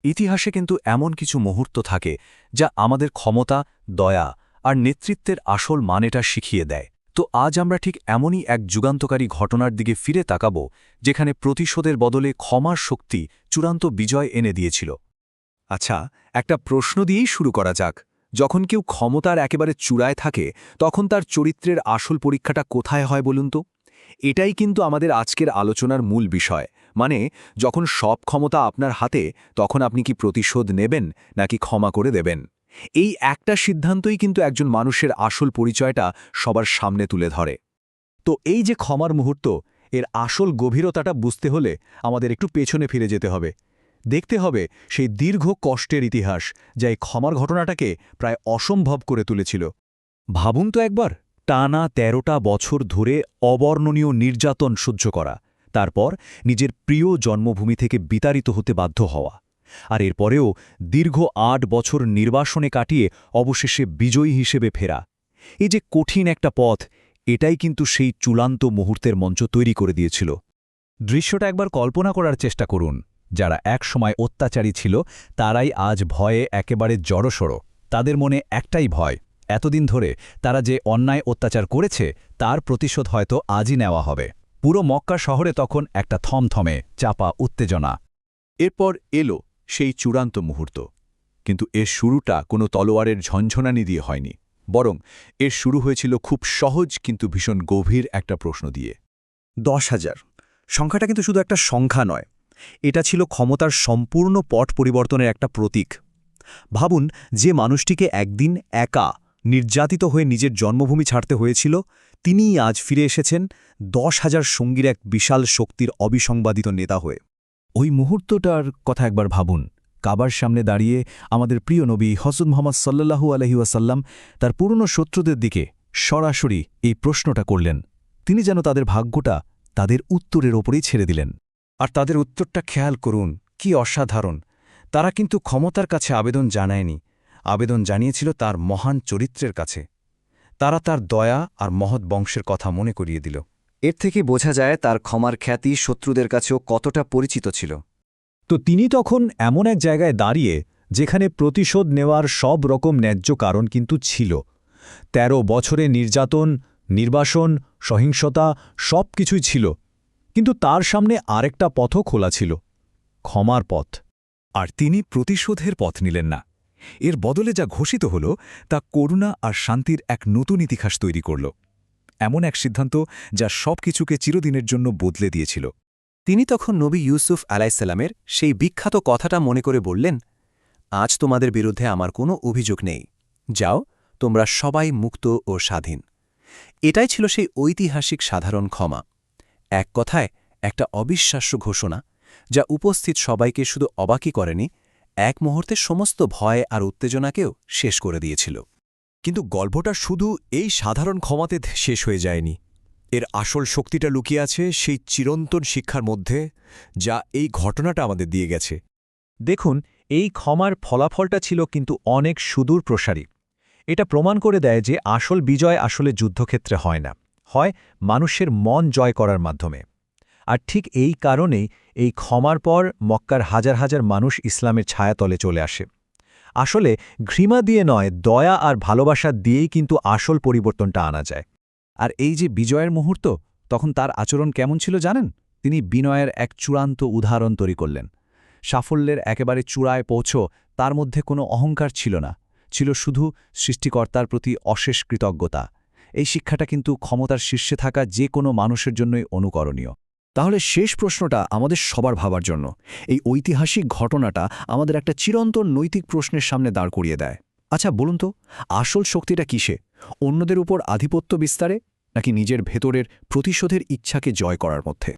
ইতিহাসে কিন্তু এমন কিছু মুহূর্ত থাকে যা আমাদের ক্ষমতা, দয়া আর নেতৃত্বের আসল মানেটা শিখিয়ে দেয়। তো আজ আমরা ঠিক এমনই এক যুগান্তকারী ঘটনার দিকে ফিরে তাকাব, যেখানে প্রতিশোধের বদলে ক্ষমার শক্তি চূড়ান্ত বিজয় এনে দিয়েছিল। আচ্ছা, একটা প্রশ্ন দিয়েই শুরু করা যাক। যখন কেউ ক্ষমতার একেবারে চূড়ায় থাকে, তখন তার চরিত্রের আসল পরীক্ষাটা কোথায় হয় বলুন তো? এটাই কিন্তু আমাদের আজকের আলোচনার মূল বিষয়। মানে, যখন সব ক্ষমতা আপনার হাতে, তখন আপনি কি প্রতিশোধ নেবেন নাকি ক্ষমা করে দেবেন? এই একটা সিদ্ধান্তই কিন্তু একজন মানুষের আসল পরিচয়টা সবার সামনে তুলে ধরে। তো এই যে ক্ষমার মুহূর্ত, এর আসল গভীরতাটা বুঝতে হলে আমাদের একটু পেছনে ফিরে যেতে হবে। দেখতে হবে সেই দীর্ঘ কষ্টের ইতিহাস, যা এই ক্ষমার ঘটনাটাকে প্রায় অসম্ভব করে তুলেছিল। ভাবুন তো একবার, টানা ১৩টা বছর ধরে অবর্ণনীয় নির্যাতন সহ্য করা, তারপর নিজের প্রিয় জন্মভূমি থেকে বিতাড়িত হতে বাধ্য হওয়া, আর এরপরেও দীর্ঘ ৮ বছর নির্বাসনে কাটিয়ে অবশেষে বিজয়ী হিসেবে ফেরা। এই যে কঠিন একটা পথ, এটাই কিন্তু সেই চূড়ান্ত মুহূর্তের মঞ্চ তৈরি করে দিয়েছিল। দৃশ্যটা একবার কল্পনা করার চেষ্টা করুন। যারা একসময় অত্যাচারী ছিল, তারাই আজ ভয়ে একেবারে জড়সড়। তাদের মনে একটাই ভয়, এতদিন ধরে তারা যে অন্যায় অত্যাচার করেছে, তার প্রতিশোধ হয়তো আজই নেওয়া হবে। পুরো মক্কা শহরে তখন একটা থমথমে চাপা উত্তেজনা। এরপর এলো সেই চূড়ান্ত মুহূর্ত। কিন্তু এর শুরুটা কোনো তলোয়ারের ঝনঝনানি দিয়ে হয়নি, বরং এর শুরু হয়েছিল খুব সহজ কিন্তু ভীষণ গভীর একটা প্রশ্ন দিয়ে। ১০,০০০ সংখ্যাটা কিন্তু শুধু একটা সংখ্যা নয়, এটা ছিল ক্ষমতার সম্পূর্ণ পট পরিবর্তনের একটা প্রতীক। ভাবুন, যে মানুষটিকে একদিন একা নির্যাতিত হয়ে নিজের জন্মভূমি ছাড়তে হয়েছিল, তিনিই আজ ফিরে এসেছেন ১০,০০০ সঙ্গীর এক বিশাল শক্তির অবিসংবাদিত নেতা হয়ে। ওই মুহূর্তটার কথা একবার ভাবুন। কাবার সামনে দাঁড়িয়ে আমাদের প্রিয় নবী হযরত মুহাম্মদ সাল্লাল্লাহু আলাইহি ওয়াসাল্লাম তার পুরনো শত্রুদের দিকে সরাসরি এই প্রশ্নটা করলেন। তিনি যেন তাদের ভাগ্যটা তাদের উত্তরের ওপরেই ছেড়ে দিলেন। আর তাদের উত্তরটা খেয়াল করুন, কি অসাধারণ। তারা কিন্তু ক্ষমতার কাছে আবেদন জানায়নি, আবেদন জানিয়েছিল তার মহান চরিত্রের কাছে। তারা তার দয়া আর মহৎ বংশের কথা মনে করিয়ে দিল। এর থেকে বোঝা যায় তার ক্ষমার খ্যাতি শত্রুদের কাছেও কতটা পরিচিত ছিল। তো তিনি তখন এমন এক জায়গায় দাঁড়িয়ে, যেখানে প্রতিশোধ নেওয়ার সব রকম ন্যায্য কারণ কিন্তু ছিল। ১৩ বছরে নির্যাতন, নির্বাসন, সহিংসতা সব কিছুই ছিল, কিন্তু তার সামনে আরেকটা পথও খোলা ছিল, ক্ষমার পথ। আর তিনি প্রতিশোধের পথ নিলেন না। এর বদলে যা ঘোষিত হল, তা করুণা আর শান্তির এক নতুন ইতিহাস তৈরি করল। এমন এক সিদ্ধান্ত যা সব কিছুকে চিরদিনের জন্য বদলে দিয়েছিল। তিনি তখন নবী ইউসুফ আলাইসাল্লামের সেই বিখ্যাত কথাটা মনে করে বললেন, আজ তোমাদের বিরুদ্ধে আমার কোনো অভিযোগ নেই, যাও, তোমরা সবাই মুক্ত ও স্বাধীন। এটাই ছিল সেই ঐতিহাসিক সাধারণ ক্ষমা। এক কথায় একটা অবিশ্বাস্য ঘোষণা, যা উপস্থিত সবাইকে শুধু অবাকই করেনি, এক মুহূর্তে সমস্ত ভয় আর উত্তেজনাকেও শেষ করে দিয়েছিল। কিন্তু গল্পটা শুধু এই সাধারণ ক্ষমাতে শেষ হয়ে যায়নি। এর আসল শক্তিটা লুকিয়ে আছে সেই চিরন্তন শিক্ষার মধ্যে, যা এই ঘটনাটা আমাদের দিয়ে গেছে। দেখুন, এই ক্ষমার ফলাফলটা ছিল কিন্তু অনেক সুদূর প্রসারী। এটা প্রমাণ করে দেয় যে আসল বিজয় আসলে যুদ্ধক্ষেত্রে হয় না, হয় মানুষের মন জয় করার মাধ্যমে। আর ঠিক এই কারণেই এই ক্ষমার পর মক্কার হাজার হাজার মানুষ ইসলামের ছায়াতলে চলে আসে। আসলে ঘৃণা দিয়ে নয়, দয়া আর ভালোবাসা দিয়েই কিন্তু আসল পরিবর্তনটা আনা যায়। আর এই যে বিজয়ের মুহূর্ত, তখন তার আচরণ কেমন ছিল জানেন? তিনি বিনয়ের এক চূড়ান্ত উদাহরণ তৈরি করলেন। সাফল্যের একেবারে চূড়ায় পৌঁছো তার মধ্যে কোনো অহংকার ছিল না, ছিল শুধু সৃষ্টিকর্তার প্রতি অশেষ কৃতজ্ঞতা। এই শিক্ষাটা কিন্তু ক্ষমতার শীর্ষে থাকা যে কোনো মানুষের জন্যই অনুকরণীয়। তাহলে শেষ প্রশ্নটা আমাদের সবার ভাবার জন্য। এই ঐতিহাসিক ঘটনাটা আমাদের একটা চিরন্তন নৈতিক প্রশ্নের সামনে দাঁড় করিয়ে দেয়। আচ্ছা বলুন তো, আসল শক্তিটা কিসে? অন্যদের উপর আধিপত্য বিস্তারে, নাকি নিজের ভেতরের প্রতিশোধের ইচ্ছাকে জয় করার মধ্যে?